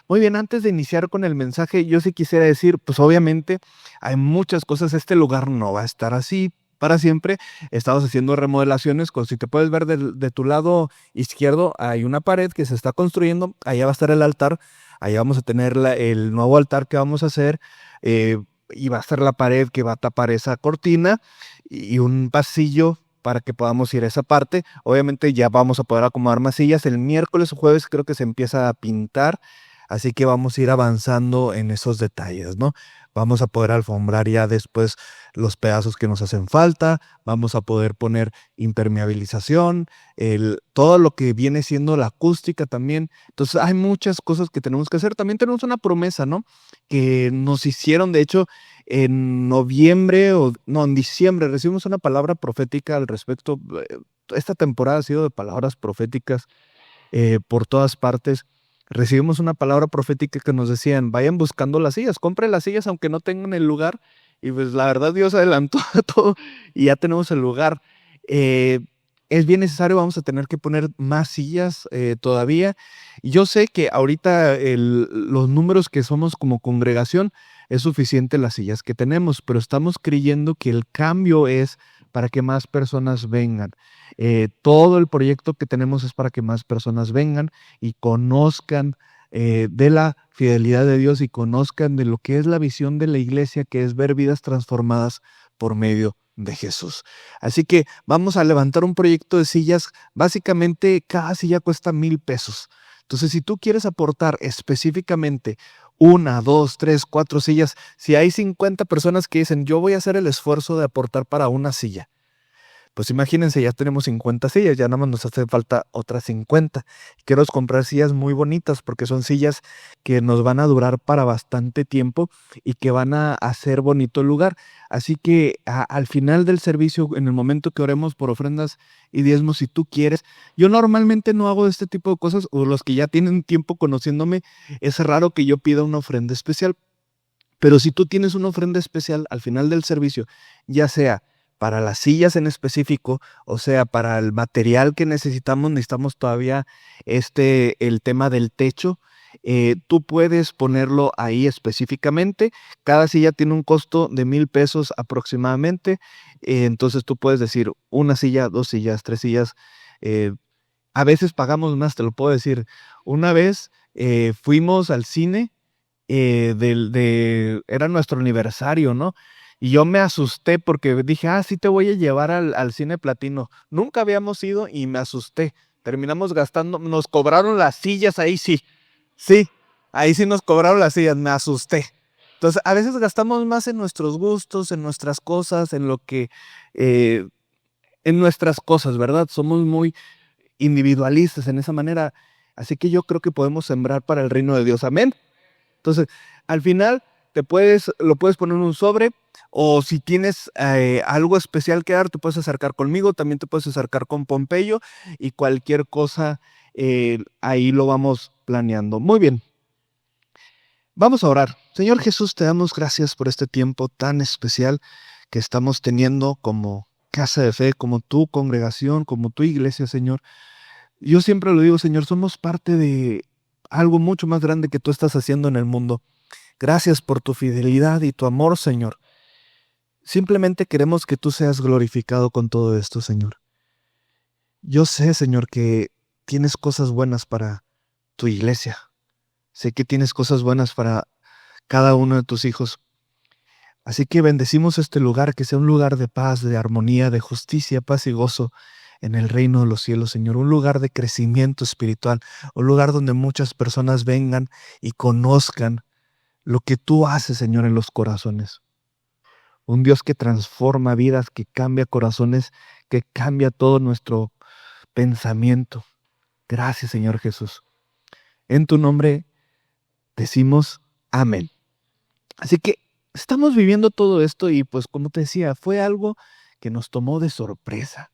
Muy bien, antes de iniciar con el mensaje, yo sí quisiera decir, pues obviamente hay muchas cosas, este lugar no va a estar así para siempre. Estamos haciendo remodelaciones, si te puedes ver de tu lado izquierdo, hay una pared que se está construyendo, allá va a estar el altar, allá vamos a tener el nuevo altar que vamos a hacer, eh, y va a estar la pared que va a tapar esa cortina y un pasillo para que podamos ir a esa parte. Obviamente ya vamos a poder acomodar más sillas. El miércoles o jueves creo que se empieza a pintar, así que vamos a ir avanzando en esos detalles, ¿no? Vamos a poder alfombrar ya después los pedazos que nos hacen falta, vamos a poder poner impermeabilización, todo lo que viene siendo la acústica también. Entonces hay muchas cosas que tenemos que hacer. También tenemos una promesa, ¿no? Que nos hicieron, de hecho, en noviembre o no, en diciembre recibimos una palabra profética al respecto. Esta temporada ha sido de palabras proféticas por todas partes. Recibimos una palabra profética que nos decían, vayan buscando las sillas, compren las sillas aunque no tengan el lugar. Y pues la verdad Dios adelantó todo y ya tenemos el lugar. Eh, es bien necesario, vamos a tener que poner más sillas todavía. Y yo sé que ahorita los números que somos como congregación es suficiente las sillas que tenemos, pero estamos creyendo que el cambio es para que más personas vengan. Todo el proyecto que tenemos es para que más personas vengan y conozcan de la fidelidad de Dios y conozcan de lo que es la visión de la iglesia, que es ver vidas transformadas por medio de Jesús. Así que vamos a levantar un proyecto de sillas. Básicamente cada silla cuesta 1,000 pesos. Entonces, si tú quieres aportar específicamente una, dos, tres, cuatro sillas, si hay 50 personas que dicen, yo voy a hacer el esfuerzo de aportar para una silla, pues imagínense, ya tenemos 50 sillas, ya nada más nos hace falta otras 50. Quiero comprar sillas muy bonitas porque son sillas que nos van a durar para bastante tiempo y que van a hacer bonito el lugar. Así que al final del servicio, en el momento que oremos por ofrendas y diezmos, si tú quieres, yo normalmente no hago este tipo de cosas, o los que ya tienen tiempo conociéndome, es raro que yo pida una ofrenda especial. Pero si tú tienes una ofrenda especial al final del servicio, ya sea para las sillas en específico, o sea, para el material que necesitamos todavía el tema del techo, tú puedes ponerlo ahí específicamente. Cada silla tiene un costo de 1,000 pesos aproximadamente. Entonces tú puedes decir una silla, dos sillas, tres sillas. eh, a veces pagamos más, te lo puedo decir. Una vez fuimos al cine, era nuestro aniversario, ¿no? Y yo me asusté porque dije, sí te voy a llevar al cine platino. Nunca habíamos ido y me asusté. Terminamos gastando, nos cobraron las sillas, ahí sí. Sí, ahí sí nos cobraron las sillas, me asusté. Entonces, a veces gastamos más en nuestros gustos, en nuestras cosas, eh, en nuestras cosas, ¿verdad? Somos muy individualistas en esa manera. Así que yo creo que podemos sembrar para el reino de Dios. Amén. Entonces, al final lo puedes poner en un sobre, o si tienes algo especial que dar, te puedes acercar conmigo, también te puedes acercar con Pompeyo y cualquier cosa, ahí lo vamos planeando. Muy bien, vamos a orar. Señor Jesús, te damos gracias por este tiempo tan especial que estamos teniendo como casa de fe, como tu congregación, como tu iglesia, Señor. Yo siempre lo digo, Señor, somos parte de algo mucho más grande que tú estás haciendo en el mundo. Gracias por tu fidelidad y tu amor, Señor. Simplemente queremos que tú seas glorificado con todo esto, Señor. Yo sé, Señor, que tienes cosas buenas para tu iglesia. Sé que tienes cosas buenas para cada uno de tus hijos. Así que bendecimos este lugar, que sea un lugar de paz, de armonía, de justicia, paz y gozo en el reino de los cielos, Señor. Un lugar de crecimiento espiritual, un lugar donde muchas personas vengan y conozcan lo que tú haces, Señor, en los corazones. Un Dios que transforma vidas, que cambia corazones, que cambia todo nuestro pensamiento. Gracias, Señor Jesús. En tu nombre decimos amén. Así que estamos viviendo todo esto y pues como te decía, fue algo que nos tomó de sorpresa.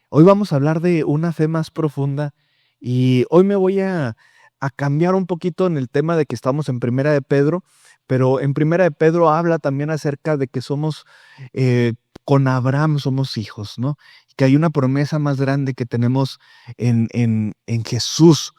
Hoy vamos a hablar de una fe más profunda y hoy me voy a cambiar un poquito en el tema de que estamos en Primera de Pedro, pero en Primera de Pedro habla también acerca de que somos, con Abraham somos hijos, ¿no? Que hay una promesa más grande que tenemos en Jesús.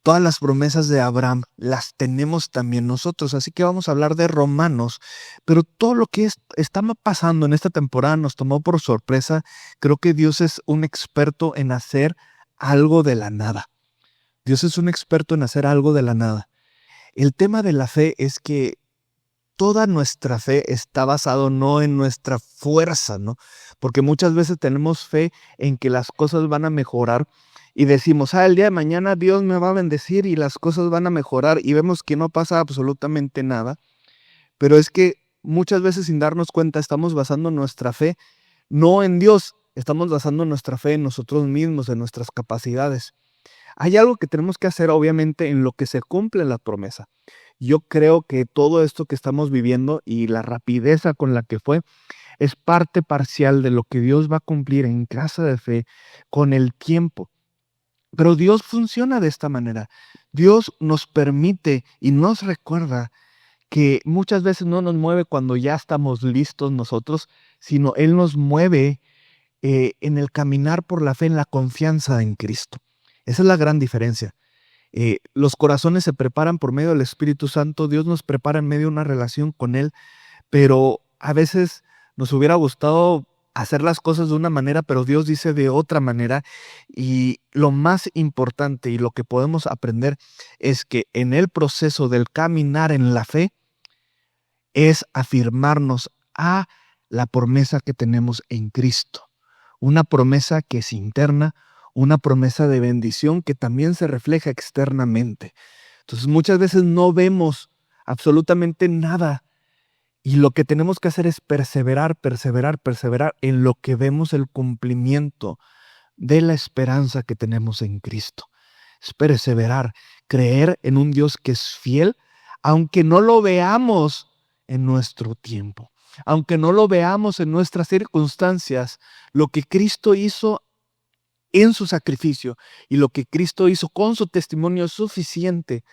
Todas las promesas de Abraham las tenemos también nosotros, así que vamos a hablar de Romanos, pero todo lo que está pasando en esta temporada nos tomó por sorpresa. Creo que Dios es un experto en hacer algo de la nada. Dios es un experto en hacer algo de la nada. El tema de la fe es que toda nuestra fe está basado no en nuestra fuerza, ¿no? Porque muchas veces tenemos fe en que las cosas van a mejorar y decimos, el día de mañana Dios me va a bendecir y las cosas van a mejorar, y vemos que no pasa absolutamente nada. Pero es que muchas veces, sin darnos cuenta, estamos basando nuestra fe no en Dios, estamos basando nuestra fe en nosotros mismos, en nuestras capacidades. Hay algo que tenemos que hacer, obviamente, en lo que se cumple la promesa. Yo creo que todo esto que estamos viviendo y la rapidez con la que fue es parte parcial de lo que Dios va a cumplir en casa de fe con el tiempo. Pero Dios funciona de esta manera. Dios nos permite y nos recuerda que muchas veces no nos mueve cuando ya estamos listos nosotros, sino Él nos mueve en el caminar por la fe, en la confianza en Cristo. Esa es la gran diferencia. Los corazones se preparan por medio del Espíritu Santo. Dios nos prepara en medio de una relación con Él, pero a veces nos hubiera gustado hacer las cosas de una manera, pero Dios dice de otra manera. Y lo más importante y lo que podemos aprender es que en el proceso del caminar en la fe es afirmarnos a la promesa que tenemos en Cristo. Una promesa que es interna, una promesa de bendición que también se refleja externamente. Entonces muchas veces no vemos absolutamente nada y lo que tenemos que hacer es perseverar en lo que vemos el cumplimiento de la esperanza que tenemos en Cristo. Es perseverar, creer en un Dios que es fiel, aunque no lo veamos en nuestro tiempo, aunque no lo veamos en nuestras circunstancias. Lo que Cristo hizo en su sacrificio y lo que Cristo hizo con su testimonio es suficiente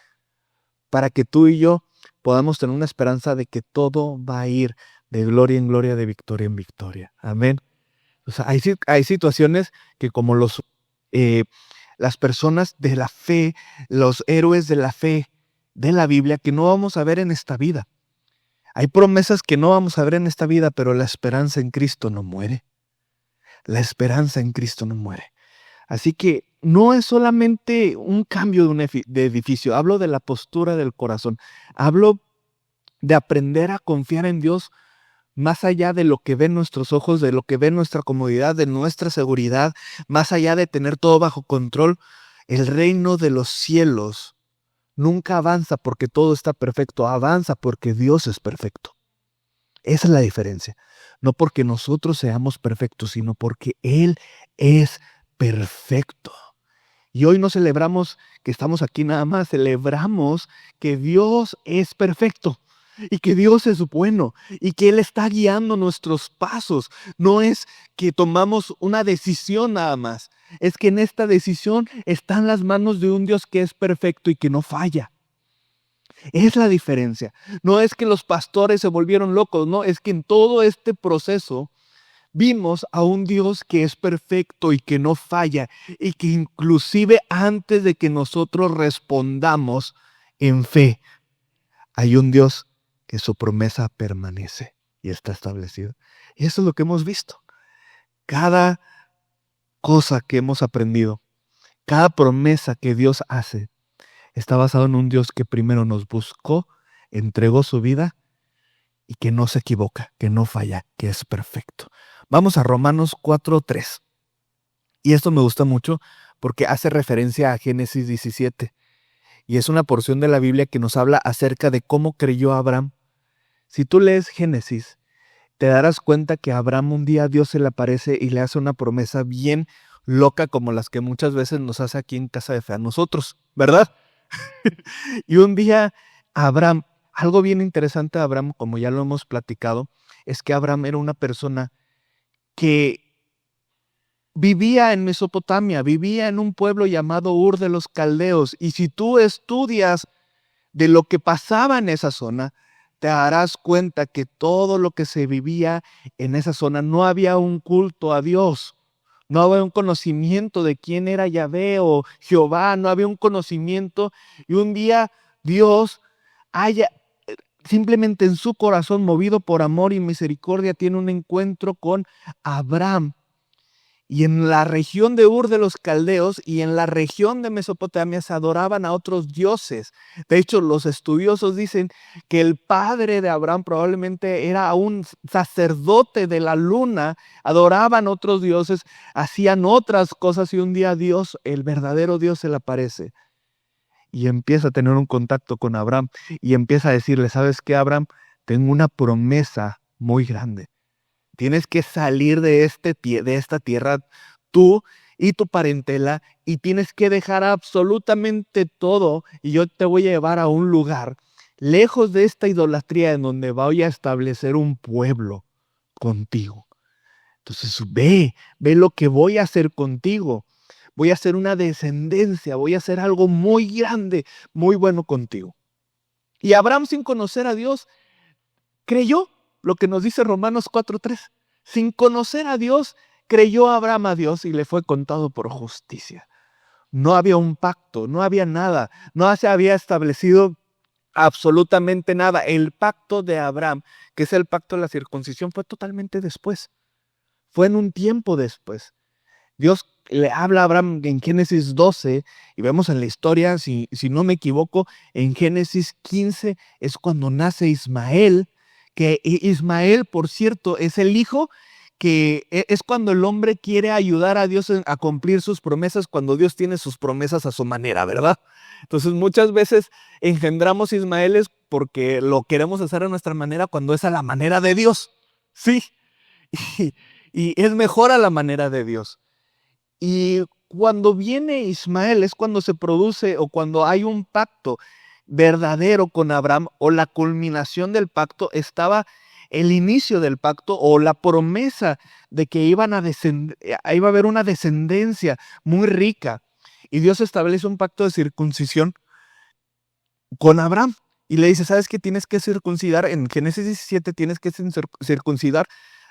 para que tú y yo podamos tener una esperanza de que todo va a ir de gloria en gloria, de victoria en victoria. Amén. O sea, hay situaciones que como las personas de la fe, los héroes de la fe de la Biblia, que no vamos a ver en esta vida. Hay promesas que no vamos a ver en esta vida, pero la esperanza en Cristo no muere. La esperanza en Cristo no muere. Así que no es solamente un cambio de edificio. Hablo de la postura del corazón. Hablo de aprender a confiar en Dios más allá de lo que ven nuestros ojos, de lo que ve nuestra comodidad, de nuestra seguridad, más allá de tener todo bajo control. El reino de los cielos nunca avanza porque todo está perfecto, avanza porque Dios es perfecto. Esa es la diferencia. No porque nosotros seamos perfectos, sino porque Él es perfecto. Y hoy no celebramos que estamos aquí nada más, celebramos que Dios es perfecto y que Dios es bueno y que Él está guiando nuestros pasos. No es que tomamos una decisión nada más, es que en esta decisión están las manos de un Dios que es perfecto y que no falla. Es la diferencia. No es que los pastores se volvieron locos, no, es que en todo este proceso vimos a un Dios que es perfecto y que no falla, y que inclusive antes de que nosotros respondamos en fe, hay un Dios que su promesa permanece y está establecido. Y eso es lo que hemos visto. Cada cosa que hemos aprendido, cada promesa que Dios hace, está basado en un Dios que primero nos buscó, entregó su vida y que no se equivoca, que no falla, que es perfecto. Vamos a Romanos 4:3. Y esto me gusta mucho porque hace referencia a Génesis 17. Y es una porción de la Biblia que nos habla acerca de cómo creyó Abraham. Si tú lees Génesis, te darás cuenta que a Abraham un día Dios se le aparece y le hace una promesa bien loca como las que muchas veces nos hace aquí en Casa de Fe a nosotros, ¿verdad? Y un día Abraham, algo bien interesante de Abraham, como ya lo hemos platicado, es que Abraham era una persona que vivía en Mesopotamia, vivía en un pueblo llamado Ur de los Caldeos. Y si tú estudias de lo que pasaba en esa zona, te darás cuenta que todo lo que se vivía en esa zona no había un culto a Dios. no había un conocimiento de quién era Yahvé o Jehová, no había un conocimiento. Y un día Dios simplemente en su corazón, movido por amor y misericordia, tiene un encuentro con Abraham. Y en la región de Ur de los Caldeos y en la región de Mesopotamia se adoraban a otros dioses. De hecho, los estudiosos dicen que el padre de Abraham probablemente era un sacerdote de la luna, adoraban otros dioses, hacían otras cosas y un día Dios, el verdadero Dios, se le aparece y empieza a tener un contacto con Abraham y empieza a decirle, ¿sabes qué, Abraham? Tengo una promesa muy grande. Tienes que salir de esta tierra, tú y tu parentela, y tienes que dejar absolutamente todo, y yo te voy a llevar a un lugar lejos de esta idolatría en donde voy a establecer un pueblo contigo. Entonces ve lo que voy a hacer contigo. Voy a hacer una descendencia, voy a hacer algo muy grande, muy bueno contigo. Y Abraham, sin conocer a Dios, creyó lo que nos dice Romanos 4:3. Sin conocer a Dios, creyó Abraham a Dios y le fue contado por justicia. No había un pacto, no había nada, no se había establecido absolutamente nada. El pacto de Abraham, que es el pacto de la circuncisión, fue totalmente después. Fue en un tiempo después. Dios le habla a Abraham en Génesis 12 y vemos en la historia, si no me equivoco, en Génesis 15 es cuando nace Ismael, que Ismael, por cierto, es el hijo que es cuando el hombre quiere ayudar a Dios a cumplir sus promesas, cuando Dios tiene sus promesas a su manera, ¿verdad? Entonces muchas veces engendramos Ismaeles porque lo queremos hacer a nuestra manera cuando es a la manera de Dios, sí, y es mejor a la manera de Dios. Y cuando viene Ismael es cuando se produce o cuando hay un pacto verdadero con Abraham o la culminación del pacto, estaba el inicio del pacto o la promesa de que iba a haber una descendencia muy rica. Y Dios establece un pacto de circuncisión con Abraham. Y le dice, ¿sabes qué? Tienes que circuncidar, en Génesis 17 tienes que circuncidar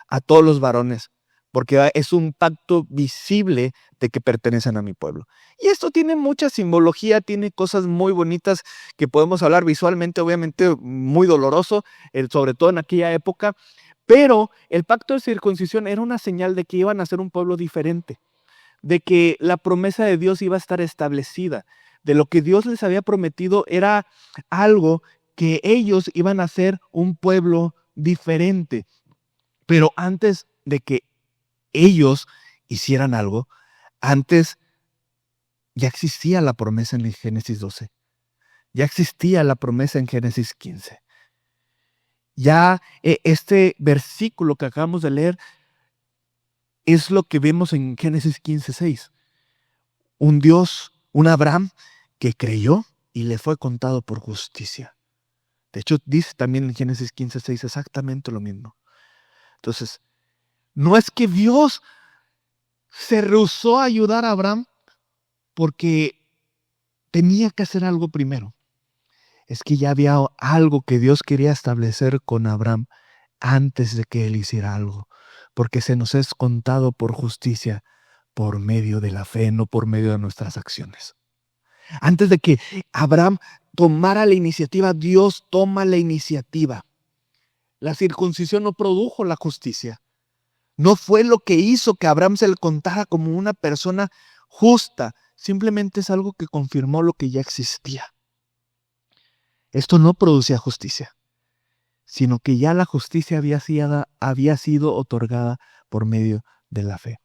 a todos los varones, porque es un pacto visible de que pertenecen a mi pueblo. Y esto tiene mucha simbología, tiene cosas muy bonitas que podemos hablar visualmente, obviamente muy doloroso, sobre todo en aquella época, pero el pacto de circuncisión era una señal de que iban a ser un pueblo diferente, de que la promesa de Dios iba a estar establecida, de lo que Dios les había prometido era algo que ellos iban a ser un pueblo diferente. Pero antes de que ellos hicieran algo, antes ya existía la promesa en Génesis 12. Ya existía la promesa en Génesis 15. Ya este versículo que acabamos de leer es lo que vemos en Génesis 15:6. Un Dios, un Abraham que creyó y le fue contado por justicia. De hecho, dice también en Génesis 15:6 exactamente lo mismo. Entonces, no es que Dios se rehusó a ayudar a Abraham porque tenía que hacer algo primero. Es que ya había algo que Dios quería establecer con Abraham antes de que él hiciera algo, porque se nos es contado por justicia por medio de la fe, no por medio de nuestras acciones. Antes de que Abraham tomara la iniciativa, Dios toma la iniciativa. La circuncisión no produjo la justicia. No fue lo que hizo que Abraham se le contara como una persona justa. Simplemente es algo que confirmó lo que ya existía. Esto no producía justicia, sino que ya la justicia había sido otorgada por medio de la fe.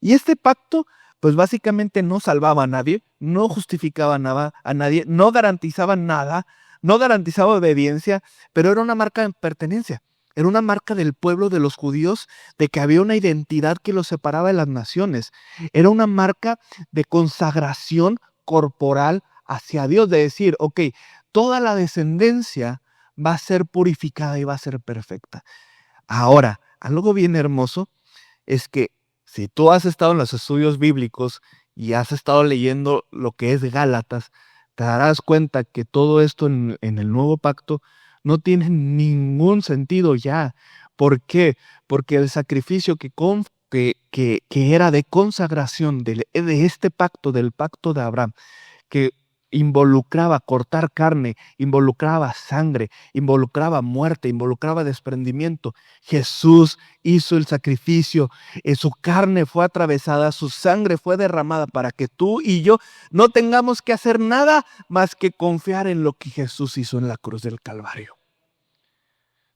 Y este pacto, pues básicamente no salvaba a nadie, no justificaba nada a nadie, no garantizaba nada, no garantizaba obediencia, pero era una marca de pertenencia. Era una marca del pueblo de los judíos, de que había una identidad que los separaba de las naciones. Era una marca de consagración corporal hacia Dios, de decir, ok, toda la descendencia va a ser purificada y va a ser perfecta. Ahora, algo bien hermoso es que si tú has estado en los estudios bíblicos y has estado leyendo lo que es Gálatas, te darás cuenta que todo esto en el nuevo pacto no tiene ningún sentido ya. ¿Por qué? Porque el sacrificio que que era de consagración de este pacto, del pacto de Abraham, que involucraba cortar carne, involucraba sangre, involucraba muerte, involucraba desprendimiento. Jesús hizo el sacrificio, su carne fue atravesada, su sangre fue derramada para que tú y yo no tengamos que hacer nada más que confiar en lo que Jesús hizo en la cruz del Calvario.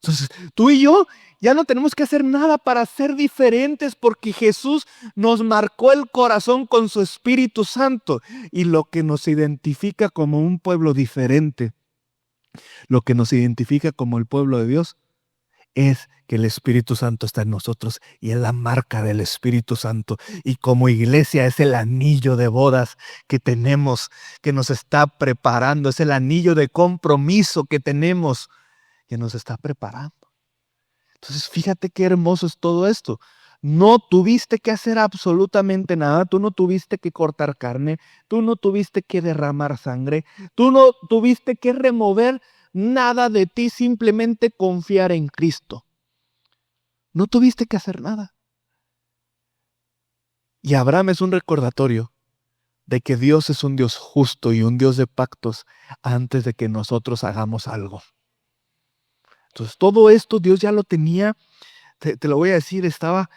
Entonces, tú y yo ya no tenemos que hacer nada para ser diferentes porque Jesús nos marcó el corazón con su Espíritu Santo. Y lo que nos identifica como un pueblo diferente, lo que nos identifica como el pueblo de Dios, es que el Espíritu Santo está en nosotros y es la marca del Espíritu Santo. Y como iglesia es el anillo de bodas que tenemos, que nos está preparando, es el anillo de compromiso que tenemos, que nos está preparando. Entonces, fíjate qué hermoso es todo esto. No tuviste que hacer absolutamente nada, tú no tuviste que cortar carne, tú no tuviste que derramar sangre, tú no tuviste que remover nada de ti, simplemente confiar en Cristo. No tuviste que hacer nada. Y Abraham es un recordatorio de que Dios es un Dios justo y un Dios de pactos antes de que nosotros hagamos algo. Entonces, todo esto Dios ya lo tenía, te lo voy a decir, estaba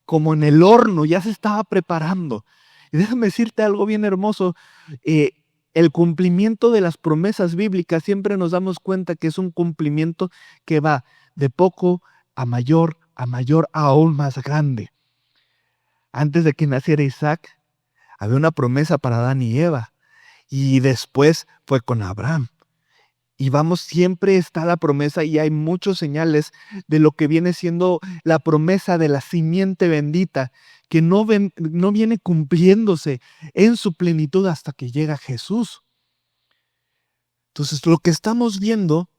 como en el horno, ya se estaba preparando. Y déjame decirte algo bien hermoso, el cumplimiento de las promesas bíblicas siempre nos damos cuenta que es un cumplimiento que va de poco a mayor, aún más grande. Antes de que naciera Isaac, había una promesa para Adán y Eva, y después fue con Abraham. Y vamos, siempre está la promesa y hay muchos señales de lo que viene siendo la promesa de la simiente bendita, que no viene cumpliéndose en su plenitud hasta que llega Jesús. Entonces, lo que estamos viendo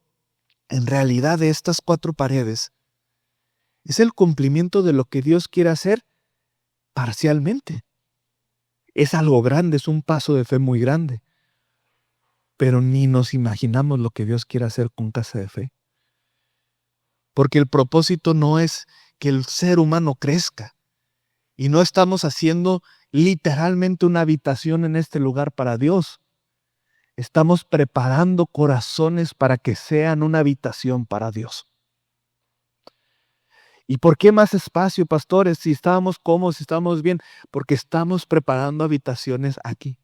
en realidad de estas 4 paredes es el cumplimiento de lo que Dios quiere hacer parcialmente. Es algo grande, es un paso de fe muy grande. Pero ni nos imaginamos lo que Dios quiere hacer con Casa de Fe. Porque el propósito no es que el ser humano crezca. Y no estamos haciendo literalmente una habitación en este lugar para Dios. Estamos preparando corazones para que sean una habitación para Dios. ¿Y por qué más espacio, pastores? Si estábamos cómodos, si estábamos bien. Porque estamos preparando habitaciones aquí.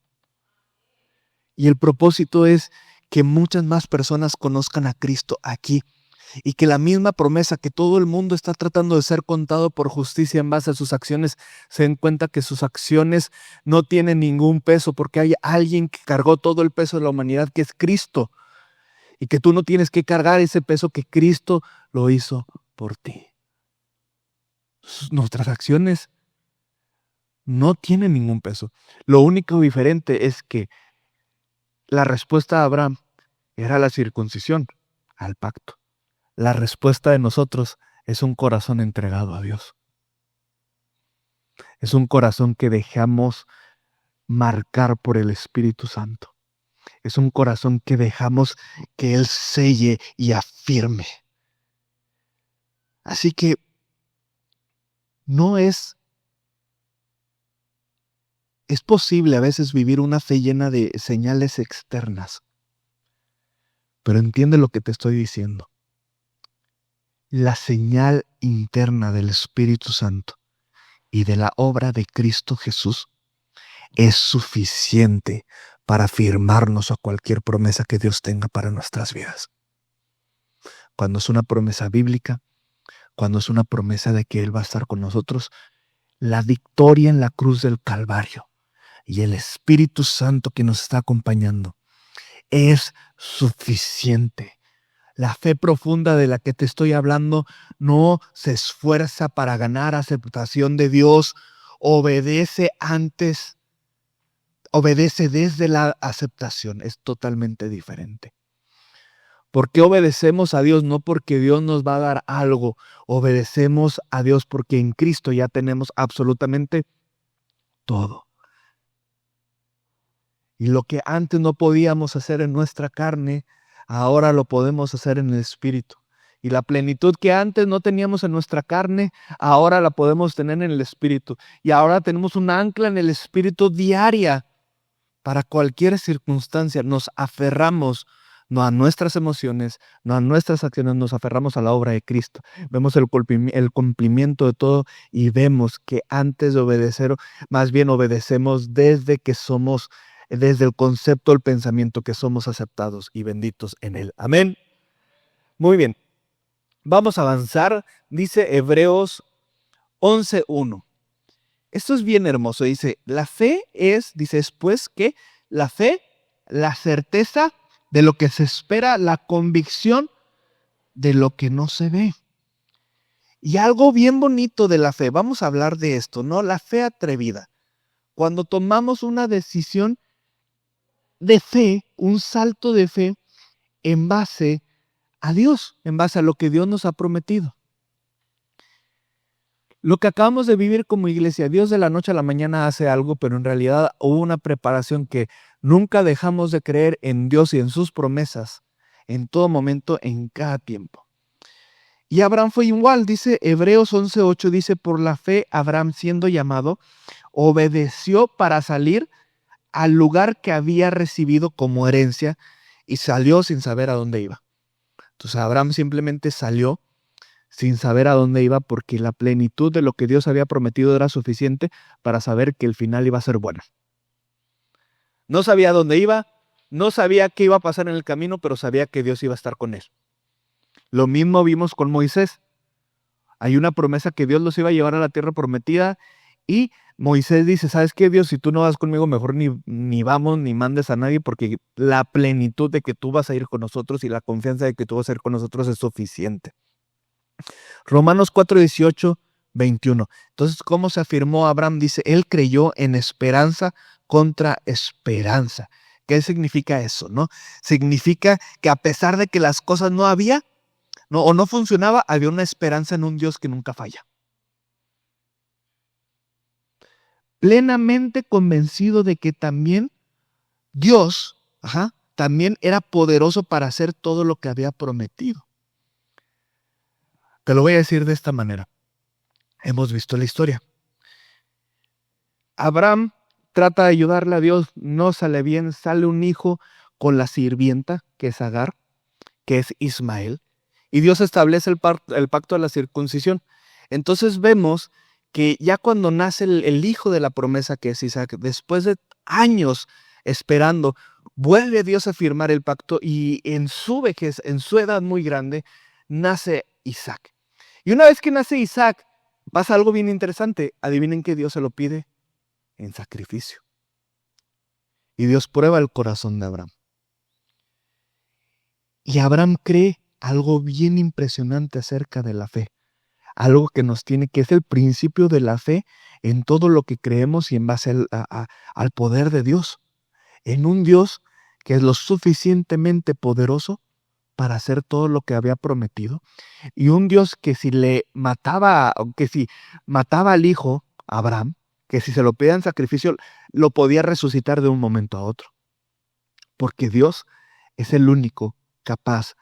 Y el propósito es que muchas más personas conozcan a Cristo aquí y que la misma promesa que todo el mundo está tratando de ser contado por justicia en base a sus acciones, se den cuenta que sus acciones no tienen ningún peso porque hay alguien que cargó todo el peso de la humanidad, que es Cristo, y que tú no tienes que cargar ese peso, que Cristo lo hizo por ti. Nuestras acciones no tienen ningún peso. Lo único diferente es que la respuesta de Abraham era la circuncisión al pacto. La respuesta de nosotros es un corazón entregado a Dios. Es un corazón que dejamos marcar por el Espíritu Santo. Es un corazón que dejamos que Él selle y afirme. Así que no es posible a veces vivir una fe llena de señales externas. Pero entiende lo que te estoy diciendo. La señal interna del Espíritu Santo y de la obra de Cristo Jesús es suficiente para afirmarnos a cualquier promesa que Dios tenga para nuestras vidas. Cuando es una promesa bíblica, cuando es una promesa de que Él va a estar con nosotros, la victoria en la cruz del Calvario y el Espíritu Santo que nos está acompañando es suficiente. La fe profunda de la que te estoy hablando no se esfuerza para ganar aceptación de Dios, obedece desde la aceptación, es totalmente diferente. ¿Por qué obedecemos a Dios? No porque Dios nos va a dar algo, obedecemos a Dios porque en Cristo ya tenemos absolutamente todo. Y lo que antes no podíamos hacer en nuestra carne, ahora lo podemos hacer en el Espíritu. Y la plenitud que antes no teníamos en nuestra carne, ahora la podemos tener en el Espíritu. Y ahora tenemos un ancla en el Espíritu diaria para cualquier circunstancia. Nos aferramos no a nuestras emociones, no a nuestras acciones, nos aferramos a la obra de Cristo. Vemos el cumplimiento de todo y vemos que antes de obedecer, más bien obedecemos desde el concepto, el pensamiento que somos aceptados y benditos en Él. Amén. Muy bien. Vamos a avanzar. Dice Hebreos 11:1. Esto es bien hermoso. Dice, la fe es, dice después que la fe, la certeza de lo que se espera, la convicción de lo que no se ve. Y algo bien bonito de la fe, vamos a hablar de esto, ¿no? La fe atrevida. Cuando tomamos una decisión de fe, un salto de fe en base a Dios, en base a lo que Dios nos ha prometido. Lo que acabamos de vivir como iglesia, Dios de la noche a la mañana hace algo, pero en realidad hubo una preparación que nunca dejamos de creer en Dios y en sus promesas, en todo momento, en cada tiempo. Y Abraham fue igual, dice Hebreos 11:8, dice, por la fe Abraham siendo llamado, obedeció para salir al lugar que había recibido como herencia y salió sin saber a dónde iba. Entonces Abraham simplemente salió sin saber a dónde iba porque la plenitud de lo que Dios había prometido era suficiente para saber que el final iba a ser bueno. No sabía dónde iba, no sabía qué iba a pasar en el camino, pero sabía que Dios iba a estar con él. Lo mismo vimos con Moisés. Hay una promesa que Dios los iba a llevar a la tierra prometida y Moisés dice, ¿sabes qué, Dios? Si tú no vas conmigo, mejor ni vamos, ni mandes a nadie, porque la plenitud de que tú vas a ir con nosotros y la confianza de que tú vas a ir con nosotros es suficiente. Romanos 4:18, 21. Entonces, ¿cómo se afirmó Abraham? Dice, él creyó en esperanza contra esperanza. ¿Qué significa eso, no? Significa que a pesar de que las cosas no había, o no funcionaba, había una esperanza en un Dios que nunca falla. Plenamente convencido de que también Dios, también era poderoso para hacer todo lo que había prometido. Te lo voy a decir de esta manera. Hemos visto la historia. Abraham trata de ayudarle a Dios, no sale bien, sale un hijo con la sirvienta, que es Agar, que es Ismael, y Dios establece el pacto de la circuncisión. Entonces vemos que ya cuando nace el hijo de la promesa, que es Isaac, después de años esperando, vuelve Dios a firmar el pacto y en su vejez, en su edad muy grande, nace Isaac. Y una vez que nace Isaac, pasa algo bien interesante. Adivinen que Dios se lo pide en sacrificio. Y Dios prueba el corazón de Abraham. Y Abraham cree algo bien impresionante acerca de la fe. Algo que nos tiene, que es el principio de la fe en todo lo que creemos y en base al poder de Dios. En un Dios que es lo suficientemente poderoso para hacer todo lo que había prometido. Y un Dios que si mataba al hijo, Abraham, que si se lo pedía en sacrificio, lo podía resucitar de un momento a otro. Porque Dios es el único capaz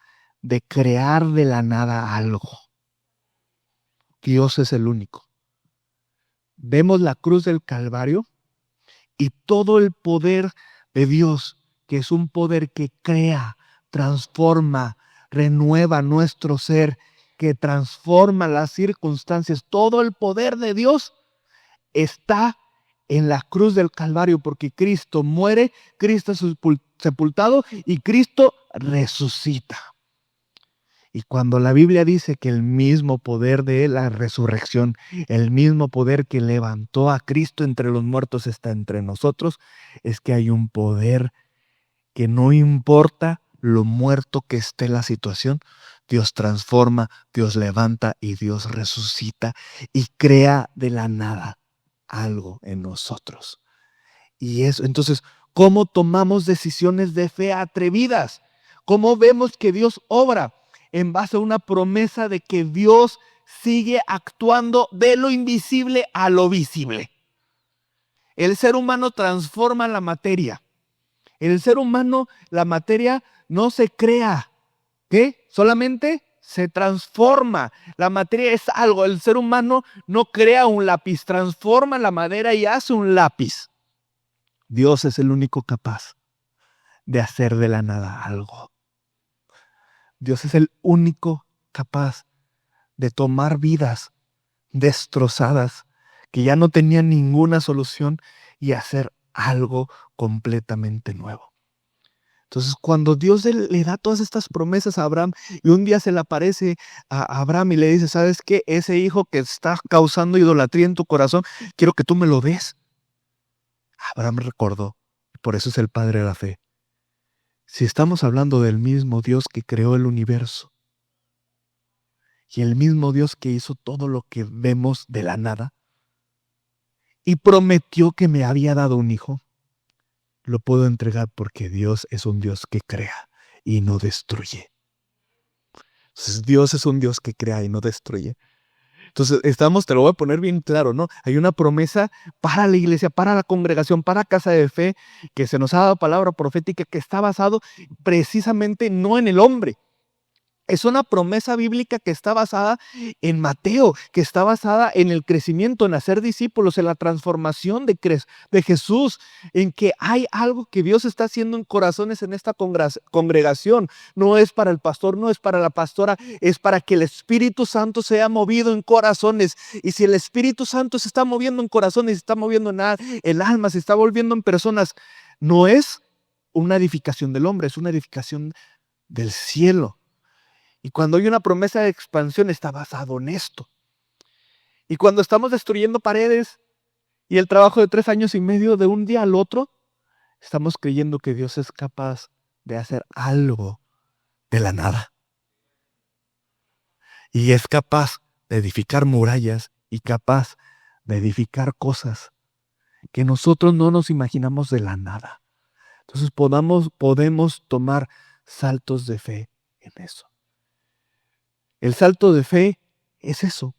de crear de la nada algo. Dios es el único. Vemos la cruz del Calvario y todo el poder de Dios, que es un poder que crea, transforma, renueva nuestro ser, que transforma las circunstancias. Todo el poder de Dios está en la cruz del Calvario, porque Cristo muere, Cristo es sepultado y Cristo resucita. Y cuando la Biblia dice que el mismo poder de la resurrección, el mismo poder que levantó a Cristo entre los muertos está entre nosotros, es que hay un poder que no importa lo muerto que esté la situación, Dios transforma, Dios levanta y Dios resucita y crea de la nada algo en nosotros. Y eso, entonces, ¿cómo tomamos decisiones de fe atrevidas? ¿Cómo vemos que Dios obra? En base a una promesa de que Dios sigue actuando de lo invisible a lo visible. El ser humano transforma la materia. En el ser humano la materia no se crea, ¿qué? Solamente se transforma. La materia es algo. El ser humano no crea un lápiz, transforma la madera y hace un lápiz. Dios es el único capaz de hacer de la nada algo. Dios es el único capaz de tomar vidas destrozadas que ya no tenían ninguna solución y hacer algo completamente nuevo. Entonces, cuando Dios le da todas estas promesas a Abraham y un día se le aparece a Abraham y le dice, ¿sabes qué? Ese hijo que está causando idolatría en tu corazón, quiero que tú me lo des. Abraham recordó, por eso es el padre de la fe. Si estamos hablando del mismo Dios que creó el universo y el mismo Dios que hizo todo lo que vemos de la nada y prometió que me había dado un hijo, lo puedo entregar porque Dios es un Dios que crea y no destruye. Entonces, Dios es un Dios que crea y no destruye. Entonces, te lo voy a poner bien claro, ¿no? Hay una promesa para la iglesia, para la congregación, para Casa de Fe, que se nos ha dado palabra profética que está basado precisamente no en el hombre. Es una promesa bíblica que está basada en Mateo, que está basada en el crecimiento, en hacer discípulos, en la transformación de Jesús, en que hay algo que Dios está haciendo en corazones en esta congregación. No es para el pastor, no es para la pastora, es para que el Espíritu Santo sea movido en corazones. Y si el Espíritu Santo se está moviendo en corazones, se está moviendo en el alma, se está volviendo en personas, no es una edificación del hombre, es una edificación del cielo. Y cuando hay una promesa de expansión está basado en esto. Y cuando estamos destruyendo paredes y el trabajo de 3 años y medio de un día al otro, estamos creyendo que Dios es capaz de hacer algo de la nada. Y es capaz de edificar murallas y capaz de edificar cosas que nosotros no nos imaginamos de la nada. Entonces podemos tomar saltos de fe en eso. El salto de fe es eso.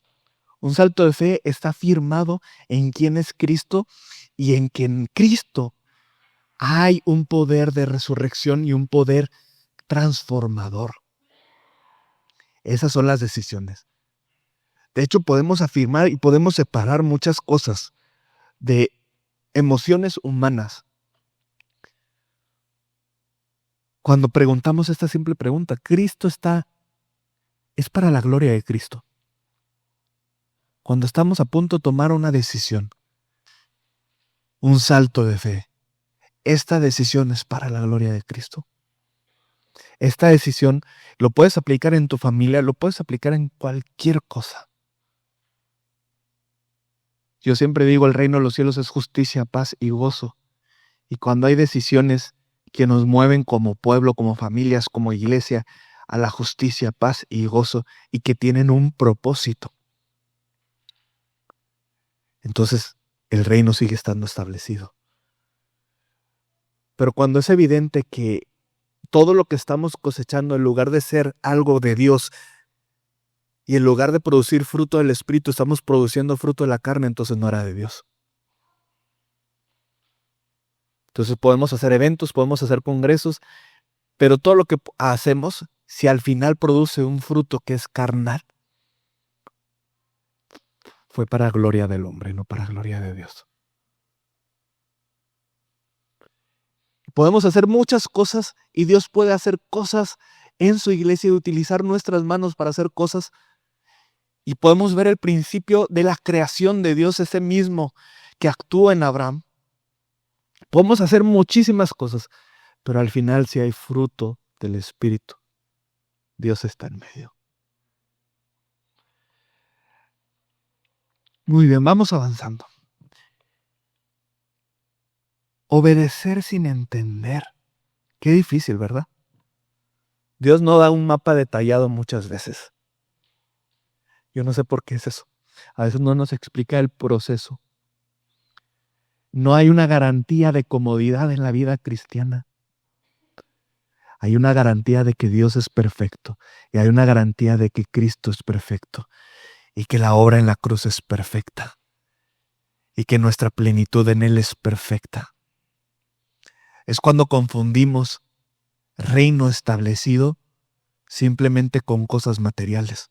Un salto de fe está firmado en quién es Cristo y en que en Cristo hay un poder de resurrección y un poder transformador. Esas son las decisiones. De hecho, podemos afirmar y podemos separar muchas cosas de emociones humanas. Cuando preguntamos esta simple pregunta, es para la gloria de Cristo. Cuando estamos a punto de tomar una decisión, un salto de fe, esta decisión es para la gloria de Cristo. Esta decisión lo puedes aplicar en tu familia, lo puedes aplicar en cualquier cosa. Yo siempre digo, el reino de los cielos es justicia, paz y gozo. Y cuando hay decisiones que nos mueven como pueblo, como familias, como iglesia, a la justicia, paz y gozo, y que tienen un propósito, entonces el reino sigue estando establecido. Pero cuando es evidente que todo lo que estamos cosechando, en lugar de ser algo de Dios, y en lugar de producir fruto del Espíritu, estamos produciendo fruto de la carne, entonces no era de Dios. Entonces podemos hacer eventos, podemos hacer congresos, pero todo lo que hacemos, si al final produce un fruto que es carnal, fue para gloria del hombre, no para gloria de Dios. Podemos hacer muchas cosas y Dios puede hacer cosas en su iglesia y utilizar nuestras manos para hacer cosas. Y podemos ver el principio de la creación de Dios, ese mismo que actúa en Abraham. Podemos hacer muchísimas cosas, pero al final si hay fruto del Espíritu, Dios está en medio. Muy bien, vamos avanzando. Obedecer sin entender. Qué difícil, ¿verdad? Dios no da un mapa detallado muchas veces. Yo no sé por qué es eso. A veces no nos explica el proceso. No hay una garantía de comodidad en la vida cristiana. Hay una garantía de que Dios es perfecto. Y hay una garantía de que Cristo es perfecto. Y que la obra en la cruz es perfecta. Y que nuestra plenitud en Él es perfecta. Es cuando confundimos reino establecido simplemente con cosas materiales.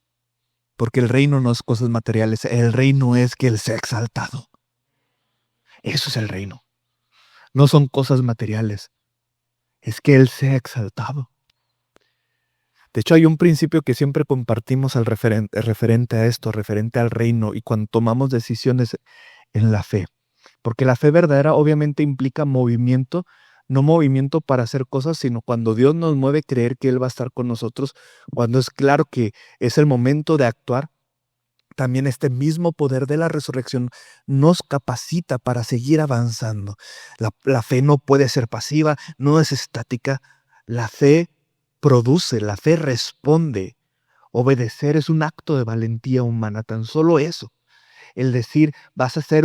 Porque el reino no es cosas materiales, el reino es que Él sea exaltado. Eso es el reino. No son cosas materiales, es que Él sea exaltado. De hecho, hay un principio que siempre compartimos referente a esto, referente al reino, y cuando tomamos decisiones en la fe. Porque la fe verdadera obviamente implica movimiento, no movimiento para hacer cosas, sino cuando Dios nos mueve creer que Él va a estar con nosotros, cuando es claro que es el momento de actuar. También este mismo poder de la resurrección nos capacita para seguir avanzando. La fe no puede ser pasiva, no es estática. La fe produce, la fe responde. Obedecer es un acto de valentía humana, tan solo eso. El decir, vas a hacer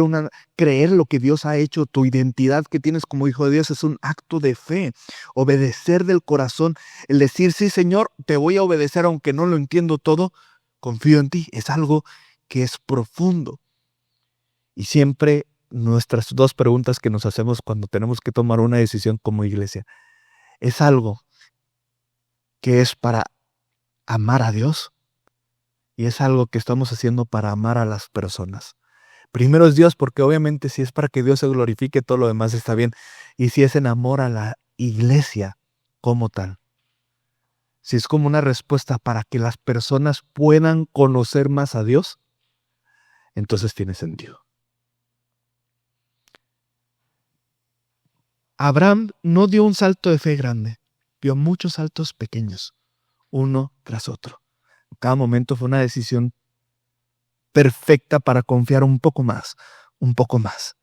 creer lo que Dios ha hecho, tu identidad que tienes como hijo de Dios es un acto de fe. Obedecer del corazón, el decir, sí, Señor, te voy a obedecer aunque no lo entiendo todo, confío en ti, es algo que es profundo. Y siempre nuestras dos preguntas que nos hacemos cuando tenemos que tomar una decisión como iglesia, ¿es algo que es para amar a Dios? Y es algo que estamos haciendo para amar a las personas. Primero es Dios, porque obviamente si es para que Dios se glorifique, todo lo demás está bien. Y si es en amor a la iglesia como tal. Si es como una respuesta para que las personas puedan conocer más a Dios, entonces tiene sentido. Abraham no dio un salto de fe grande, dio muchos saltos pequeños, uno tras otro. Cada momento fue una decisión perfecta para confiar un poco más, un poco más.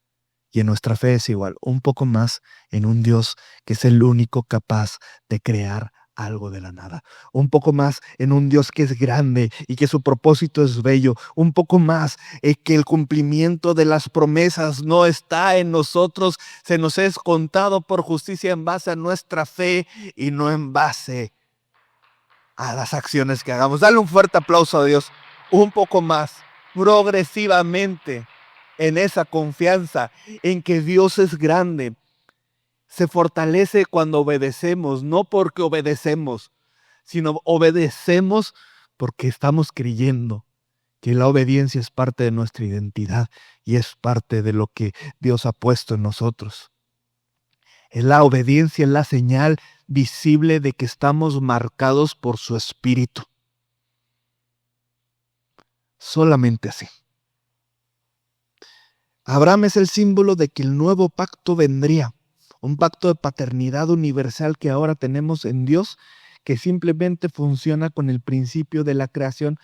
Y en nuestra fe es igual, un poco más en un Dios que es el único capaz de crear algo de la nada. Un poco más en un Dios que es grande y que su propósito es bello. Un poco más que el cumplimiento de las promesas no está en nosotros, se nos es contado por justicia en base a nuestra fe y no en base a las acciones que hagamos. Dale un fuerte aplauso a Dios. Un poco más, progresivamente, en esa confianza en que Dios es grande. Se fortalece cuando obedecemos, no porque obedecemos, sino obedecemos porque estamos creyendo que la obediencia es parte de nuestra identidad y es parte de lo que Dios ha puesto en nosotros. Es la obediencia, es la señal visible de que estamos marcados por su Espíritu. Solamente así. Abraham es el símbolo de que el nuevo pacto vendría. Un pacto de paternidad universal que ahora tenemos en Dios, que simplemente funciona con el principio de la creación.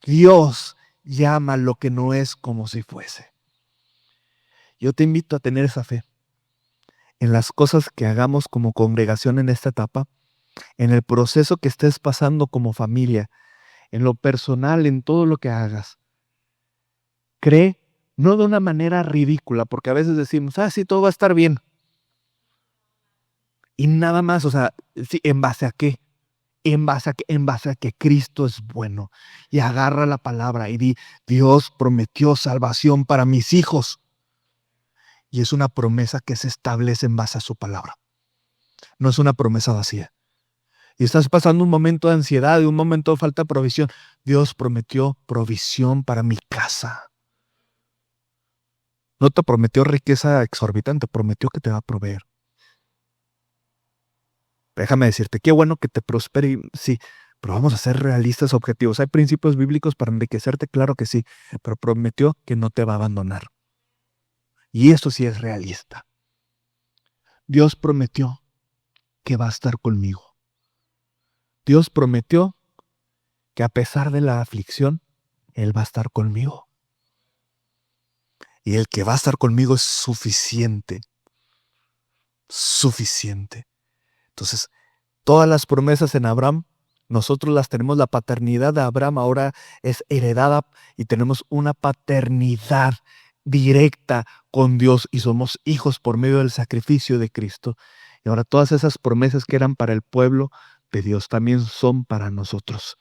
Dios llama lo que no es como si fuese. Yo te invito a tener esa fe en las cosas que hagamos como congregación en esta etapa, en el proceso que estés pasando como familia, en lo personal, en todo lo que hagas. Cree, no de una manera ridícula, porque a veces decimos, sí, todo va a estar bien. Y nada más, sí, ¿en base a qué? En base a que Cristo es bueno. Y agarra la palabra y di, Dios prometió salvación para mis hijos. Y es una promesa que se establece en base a su palabra. No es una promesa vacía. Y estás pasando un momento de ansiedad y un momento de falta de provisión. Dios prometió provisión para mi casa. No te prometió riqueza exorbitante, prometió que te va a proveer. Déjame decirte, qué bueno que te prospere, sí, pero vamos a ser realistas, objetivos. Hay principios bíblicos para enriquecerte, claro que sí, pero prometió que no te va a abandonar. Y esto sí es realista. Dios prometió que va a estar conmigo. Dios prometió que a pesar de la aflicción, Él va a estar conmigo. Y el que va a estar conmigo es suficiente. Suficiente. Entonces, todas las promesas en Abraham, nosotros las tenemos, la paternidad de Abraham ahora es heredada y tenemos una paternidad directa con Dios y somos hijos por medio del sacrificio de Cristo. Y ahora todas esas promesas que eran para el pueblo de Dios también son para nosotros.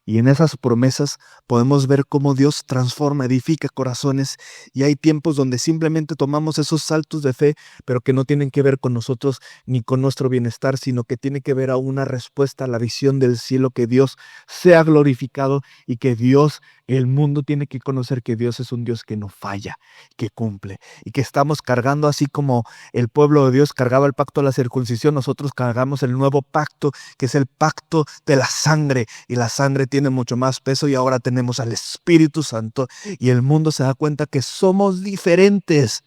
Y en esas promesas podemos ver cómo Dios transforma, edifica corazones, y hay tiempos donde simplemente tomamos esos saltos de fe, pero que no tienen que ver con nosotros ni con nuestro bienestar, sino que tiene que ver a una respuesta a la visión del cielo, que Dios sea glorificado y que Dios, el mundo tiene que conocer que Dios es un Dios que no falla, que cumple, y que estamos cargando, así como el pueblo de Dios cargaba el pacto de la circuncisión, nosotros cargamos el nuevo pacto, que es el pacto de la sangre, y la sangre tiene mucho más peso, y ahora tenemos al Espíritu Santo, y el mundo se da cuenta que somos diferentes,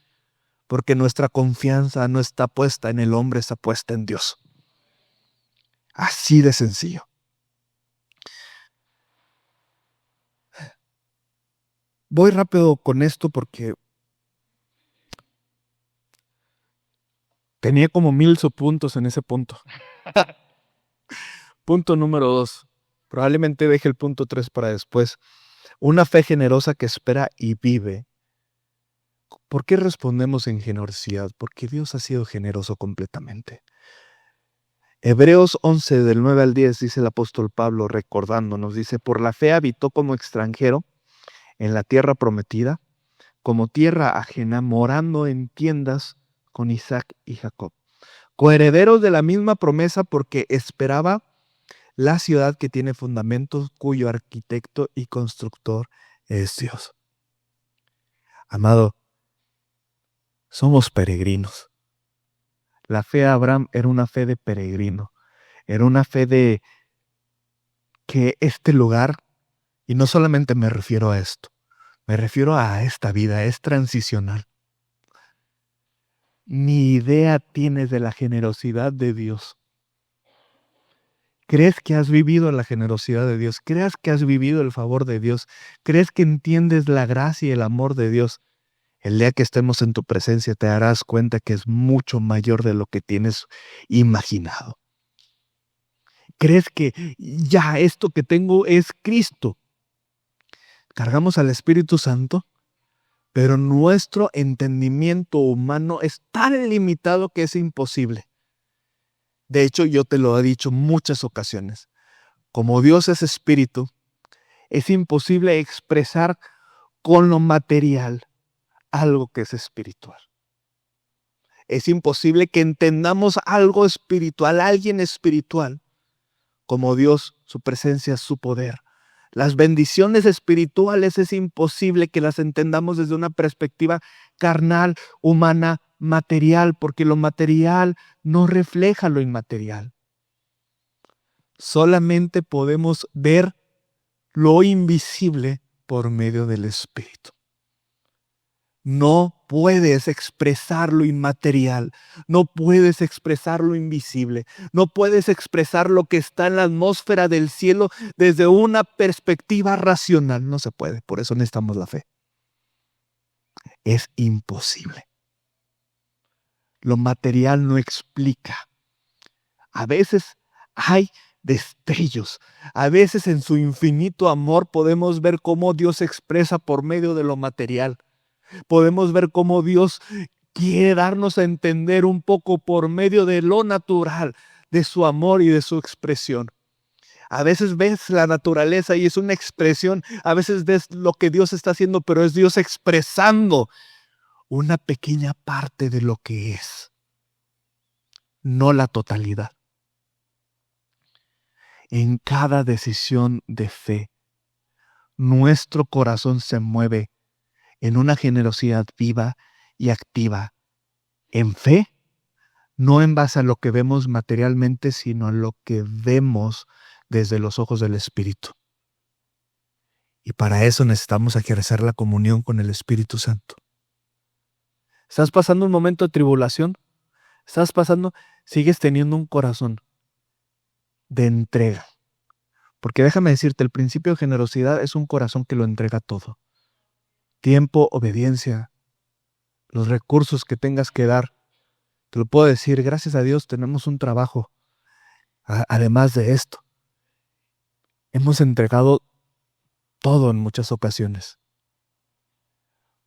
porque nuestra confianza no está puesta en el hombre, está puesta en Dios. Así de sencillo. Voy rápido con esto porque tenía como 1000 subpuntos en ese punto. Punto número 2. Probablemente deje el punto 3 para después. Una fe generosa que espera y vive. ¿Por qué respondemos en generosidad? Porque Dios ha sido generoso completamente. Hebreos 11, del 9 al 10, dice el apóstol Pablo, recordándonos, dice: por la fe habitó como extranjero en la tierra prometida, como tierra ajena, morando en tiendas con Isaac y Jacob, coherederos de la misma promesa, porque esperaba la ciudad que tiene fundamentos, cuyo arquitecto y constructor es Dios. Amado, somos peregrinos. La fe de Abraham era una fe de peregrino, era una fe de que este lugar, y no solamente me refiero a esto, me refiero a esta vida, es transicional. Ni idea tienes de la generosidad de Dios. ¿Crees que has vivido la generosidad de Dios? ¿Crees que has vivido el favor de Dios? ¿Crees que entiendes la gracia y el amor de Dios? El día que estemos en tu presencia te darás cuenta que es mucho mayor de lo que tienes imaginado. ¿Crees que ya esto que tengo es Cristo? Cargamos al Espíritu Santo, pero nuestro entendimiento humano es tan limitado que es imposible. De hecho, yo te lo he dicho muchas ocasiones. Como Dios es espíritu, es imposible expresar con lo material algo que es espiritual. Es imposible que entendamos algo espiritual, alguien espiritual, como Dios, su presencia, su poder. Las bendiciones espirituales es imposible que las entendamos desde una perspectiva carnal, humana, material, porque lo material no refleja lo inmaterial. Solamente podemos ver lo invisible por medio del Espíritu. No puedes expresar lo inmaterial, no puedes expresar lo invisible, no puedes expresar lo que está en la atmósfera del cielo desde una perspectiva racional. No se puede, por eso necesitamos la fe. Es imposible. Lo material no explica. A veces hay destellos, a veces en su infinito amor podemos ver cómo Dios se expresa por medio de lo material. Podemos ver cómo Dios quiere darnos a entender un poco por medio de lo natural, de su amor y de su expresión. A veces ves la naturaleza y es una expresión, a veces ves lo que Dios está haciendo, pero es Dios expresando una pequeña parte de lo que es, no la totalidad. En cada decisión de fe, nuestro corazón se mueve en una generosidad viva y activa, en fe, no en base a lo que vemos materialmente, sino a lo que vemos desde los ojos del Espíritu. Y para eso necesitamos ejercer la comunión con el Espíritu Santo. ¿Estás pasando un momento de tribulación? Sigues teniendo un corazón de entrega. Porque déjame decirte, el principio de generosidad es un corazón que lo entrega todo. Tiempo, obediencia, los recursos que tengas que dar. Te lo puedo decir, gracias a Dios tenemos un trabajo. Además de esto, hemos entregado todo en muchas ocasiones.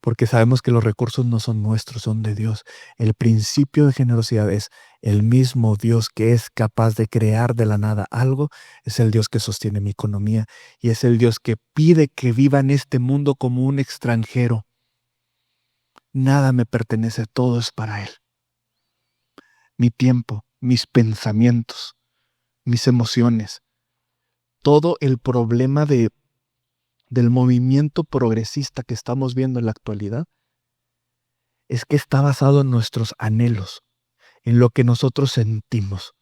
porque sabemos que los recursos no son nuestros, son de Dios. El principio de generosidad es el mismo Dios que es capaz de crear de la nada algo, es el Dios que sostiene mi economía y es el Dios que pide que viva en este mundo como un extranjero. Nada me pertenece, todo es para Él. Mi tiempo, mis pensamientos, mis emociones, todo el problema del movimiento progresista que estamos viendo en la actualidad es que está basado en nuestros anhelos, en lo que nosotros sentimos,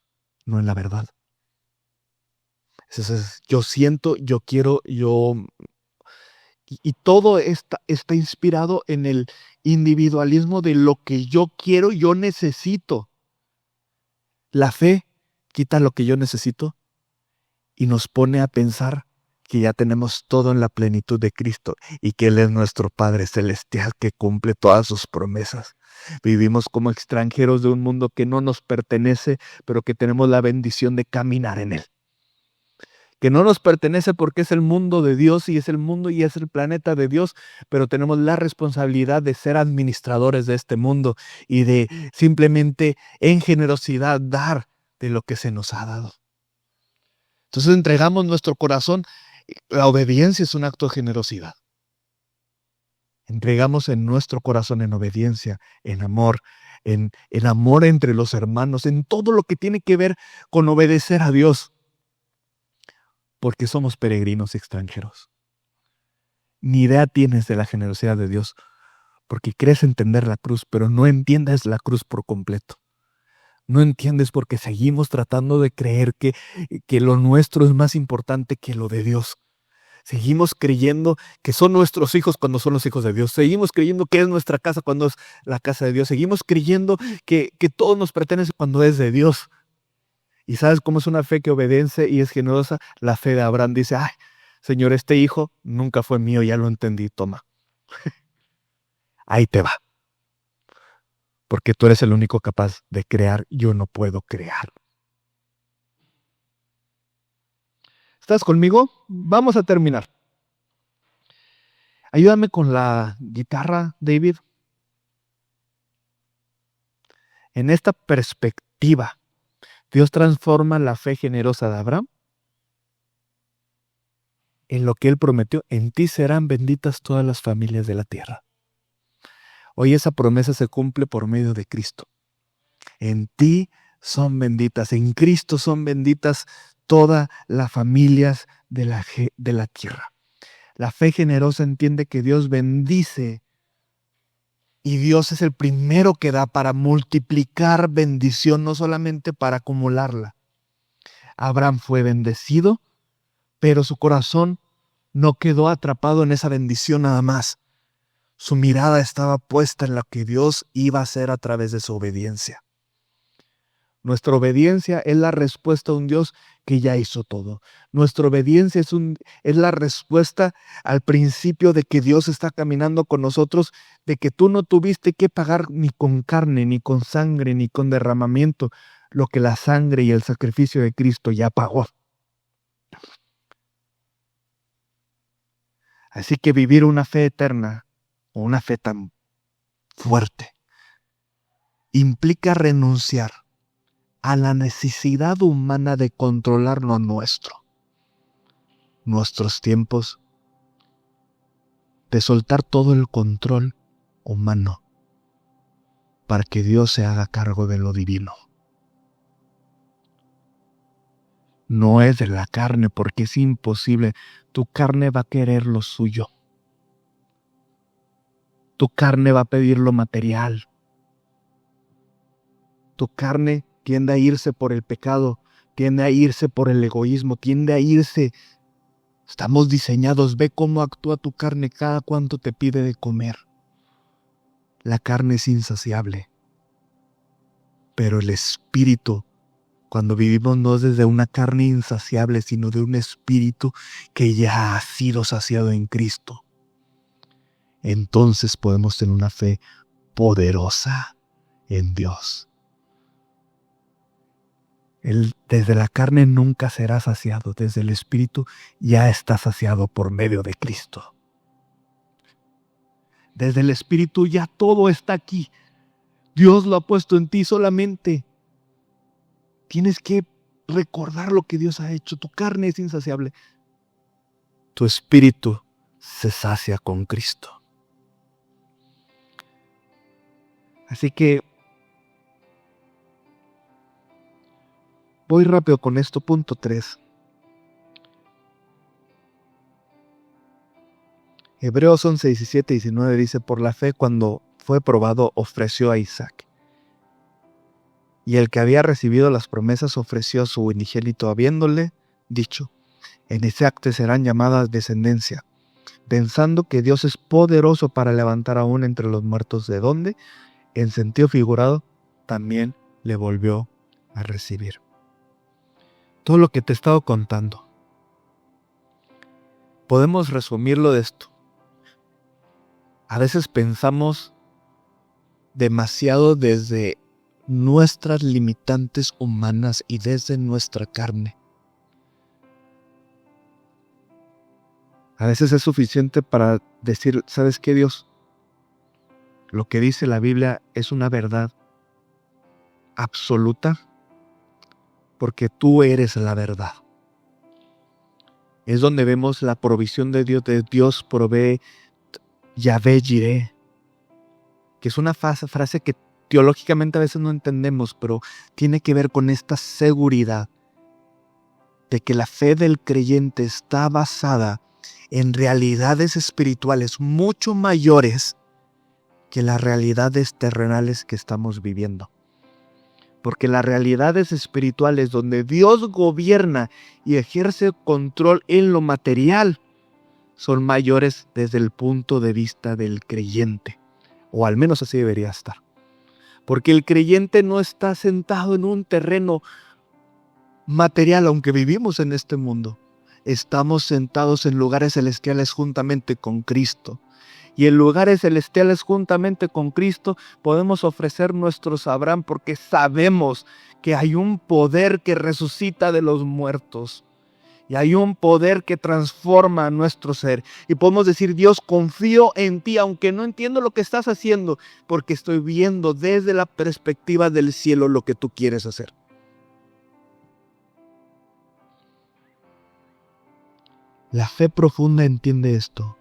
no en la verdad. Entonces, yo siento, yo quiero, y todo está inspirado en el individualismo de lo que yo quiero, yo necesito. La fe quita lo que yo necesito y nos pone a pensar que ya tenemos todo en la plenitud de Cristo y que Él es nuestro Padre Celestial que cumple todas sus promesas. Vivimos como extranjeros de un mundo que no nos pertenece, pero que tenemos la bendición de caminar en Él. Que no nos pertenece porque es el mundo de Dios y es el mundo y es el planeta de Dios, pero tenemos la responsabilidad de ser administradores de este mundo y de simplemente en generosidad dar de lo que se nos ha dado. Entonces entregamos nuestro corazón. La obediencia es un acto de generosidad. Entregamos en nuestro corazón en obediencia, en amor, en amor entre los hermanos, en todo lo que tiene que ver con obedecer a Dios. Porque somos peregrinos extranjeros. Ni idea tienes de la generosidad de Dios, porque crees entender la cruz, pero no entiendes la cruz por completo. No entiendes porque seguimos tratando de creer que lo nuestro es más importante que lo de Dios. Seguimos creyendo que son nuestros hijos cuando son los hijos de Dios. Seguimos creyendo que es nuestra casa cuando es la casa de Dios. Seguimos creyendo que todo nos pertenece cuando es de Dios. ¿Y sabes cómo es una fe que obedece y es generosa? La fe de Abraham dice, ay, Señor, este hijo nunca fue mío, ya lo entendí, toma. Ahí te va. Porque tú eres el único capaz de crear, yo no puedo crear. ¿Estás conmigo? Vamos a terminar. Ayúdame con la guitarra, David. En esta perspectiva, Dios transforma la fe generosa de Abraham en lo que Él prometió. En ti serán benditas todas las familias de la tierra. Hoy esa promesa se cumple por medio de Cristo. En ti son benditas, en Cristo son benditas todas las familias de la tierra. La fe generosa entiende que Dios bendice y Dios es el primero que da para multiplicar bendición, no solamente para acumularla. Abraham fue bendecido, pero su corazón no quedó atrapado en esa bendición nada más. Su mirada estaba puesta en lo que Dios iba a hacer a través de su obediencia. Nuestra obediencia es la respuesta a un Dios que ya hizo todo. Nuestra obediencia es la respuesta al principio de que Dios está caminando con nosotros, de que tú no tuviste que pagar ni con carne, ni con sangre, ni con derramamiento, lo que la sangre y el sacrificio de Cristo ya pagó. Así que vivir una fe eterna, o una fe tan fuerte, implica renunciar a la necesidad humana de controlar lo nuestro, nuestros tiempos, de soltar todo el control humano para que Dios se haga cargo de lo divino. No es de la carne porque es imposible. Tu carne va a querer lo suyo. Tu carne va a pedir lo material. Tu carne tiende a irse por el pecado, tiende a irse por el egoísmo, tiende a irse. Estamos diseñados, ve cómo actúa tu carne cada cuanto te pide de comer. La carne es insaciable, pero el espíritu, cuando vivimos no es desde una carne insaciable, sino de un espíritu que ya ha sido saciado en Cristo. Entonces podemos tener una fe poderosa en Dios. Desde la carne nunca será saciado, desde el espíritu ya está saciado por medio de Cristo. Desde el Espíritu ya todo está aquí. Dios lo ha puesto en ti solamente. Tienes que recordar lo que Dios ha hecho. Tu carne es insaciable. Tu espíritu se sacia con Cristo. Así que voy rápido con esto. Punto 3. Hebreos 11, 17 y 19 dice: por la fe, cuando fue probado, ofreció a Isaac. Y el que había recibido las promesas ofreció a su unigénito, habiéndole dicho: en Isaac te serán llamadas descendencia, pensando que Dios es poderoso para levantar aún entre los muertos, de donde, en sentido figurado, también le volvió a recibir. Todo lo que te he estado contando, podemos resumirlo de esto. A veces pensamos demasiado desde nuestras limitantes humanas y desde nuestra carne. A veces es suficiente para decir: ¿sabes qué, Dios? Lo que dice la Biblia es una verdad absoluta, porque tú eres la verdad. Es donde vemos la provisión de Dios. Dios provee, Yahvé Jireh, que es una frase que teológicamente a veces no entendemos, pero tiene que ver con esta seguridad de que la fe del creyente está basada en realidades espirituales mucho mayores que las realidades terrenales que estamos viviendo. Porque las realidades espirituales donde Dios gobierna y ejerce control en lo material son mayores desde el punto de vista del creyente. O al menos así debería estar. Porque el creyente no está sentado en un terreno material, aunque vivimos en este mundo. Estamos sentados en lugares celestiales juntamente con Cristo. Y en lugares celestiales juntamente con Cristo podemos ofrecer nuestros Abraham, porque sabemos que hay un poder que resucita de los muertos. Y hay un poder que transforma nuestro ser. Y podemos decir: Dios, confío en ti, aunque no entiendo lo que estás haciendo, porque estoy viendo desde la perspectiva del cielo lo que tú quieres hacer. La fe profunda entiende esto.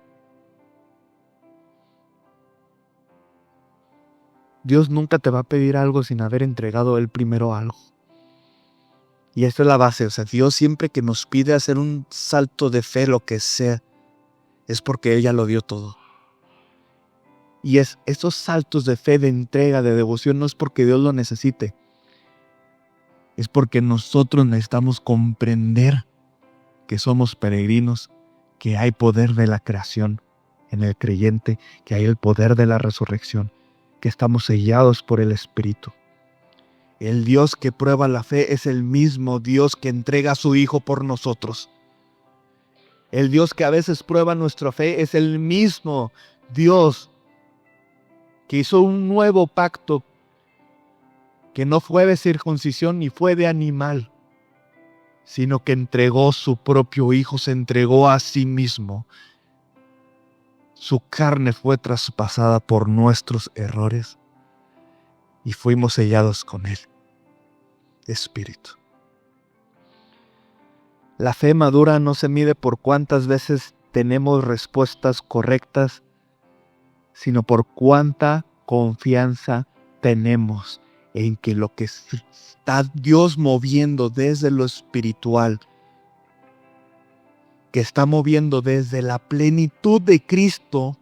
Dios nunca te va a pedir algo sin haber entregado Él primero algo. Y esto es la base. Dios siempre que nos pide hacer un salto de fe, lo que sea, es porque Él ya lo dio todo. Y esos saltos de fe, de entrega, de devoción, no es porque Dios lo necesite. Es porque nosotros necesitamos comprender que somos peregrinos, que hay poder de la creación en el creyente, que hay el poder de la resurrección, que estamos sellados por el Espíritu. El Dios que prueba la fe es el mismo Dios que entrega a su Hijo por nosotros. El Dios que a veces prueba nuestra fe es el mismo Dios que hizo un nuevo pacto que no fue de circuncisión ni fue de animal, sino que entregó su propio Hijo, se entregó a sí mismo. Su carne fue traspasada por nuestros errores y fuimos sellados con Él. Espíritu. La fe madura no se mide por cuántas veces tenemos respuestas correctas, sino por cuánta confianza tenemos en que lo que está Dios moviendo desde lo espiritual, que está moviendo desde la plenitud de Cristo,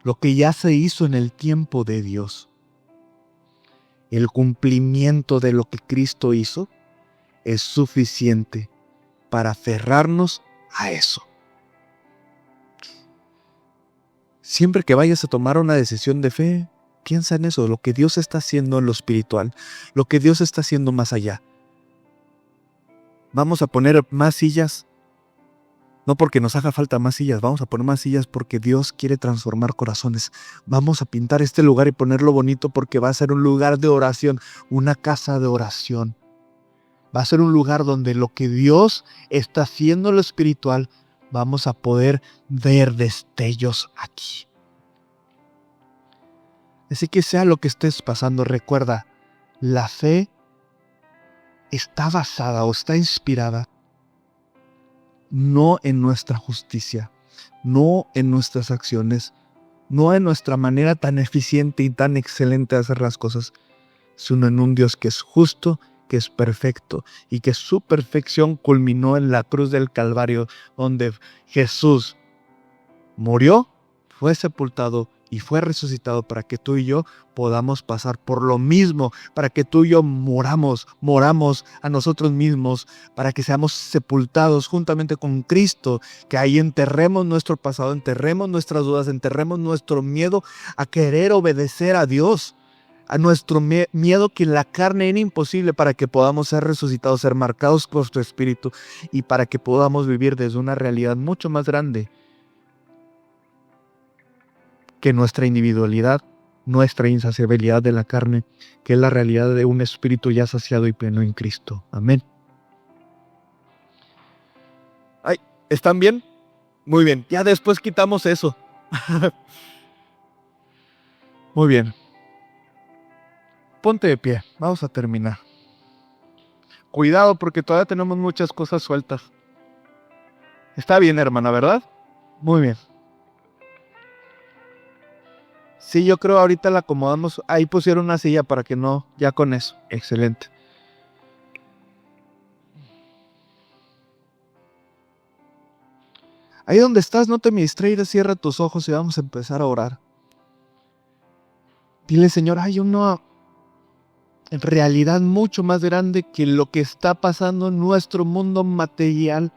lo que ya se hizo en el tiempo de Dios. El cumplimiento de lo que Cristo hizo es suficiente para aferrarnos a eso. Siempre que vayas a tomar una decisión de fe, piensa en eso, lo que Dios está haciendo en lo espiritual, lo que Dios está haciendo más allá. Vamos a poner más sillas, no porque nos haga falta más sillas, vamos a poner más sillas porque Dios quiere transformar corazones. Vamos a pintar este lugar y ponerlo bonito porque va a ser un lugar de oración, una casa de oración. Va a ser un lugar donde lo que Dios está haciendo en lo espiritual, vamos a poder ver destellos aquí. Así que sea lo que estés pasando, recuerda, la fe está basada o está inspirada no en nuestra justicia, no en nuestras acciones, no en nuestra manera tan eficiente y tan excelente de hacer las cosas, sino en un Dios que es justo, que es perfecto y que su perfección culminó en la cruz del Calvario, donde Jesús murió, fue sepultado y fue resucitado para que tú y yo podamos pasar por lo mismo, para que tú y yo moramos a nosotros mismos, para que seamos sepultados juntamente con Cristo, que ahí enterremos nuestro pasado, enterremos nuestras dudas, enterremos nuestro miedo a querer obedecer a Dios, a nuestro miedo que en la carne era imposible, para que podamos ser resucitados, ser marcados por su Espíritu y para que podamos vivir desde una realidad mucho más grande que nuestra individualidad, nuestra insaciabilidad de la carne, que es la realidad de un espíritu ya saciado y pleno en Cristo. Amén. Ay, ¿están bien? Muy bien, ya después quitamos eso. Muy bien. Ponte de pie, vamos a terminar. Cuidado porque todavía tenemos muchas cosas sueltas. Está bien, hermana, ¿verdad? Muy bien. Sí, yo creo ahorita la acomodamos. Ahí pusieron una silla para que no, ya con eso. Excelente. Ahí donde estás, no te me distraigas, cierra tus ojos y vamos a empezar a orar. Dile, Señor, hay una realidad mucho más grande que lo que está pasando en nuestro mundo material,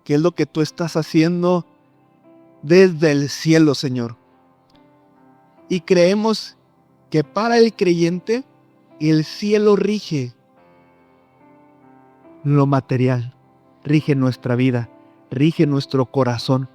que es lo que tú estás haciendo desde el cielo, Señor. Y creemos que para el creyente el cielo rige lo material, rige nuestra vida, rige nuestro corazón.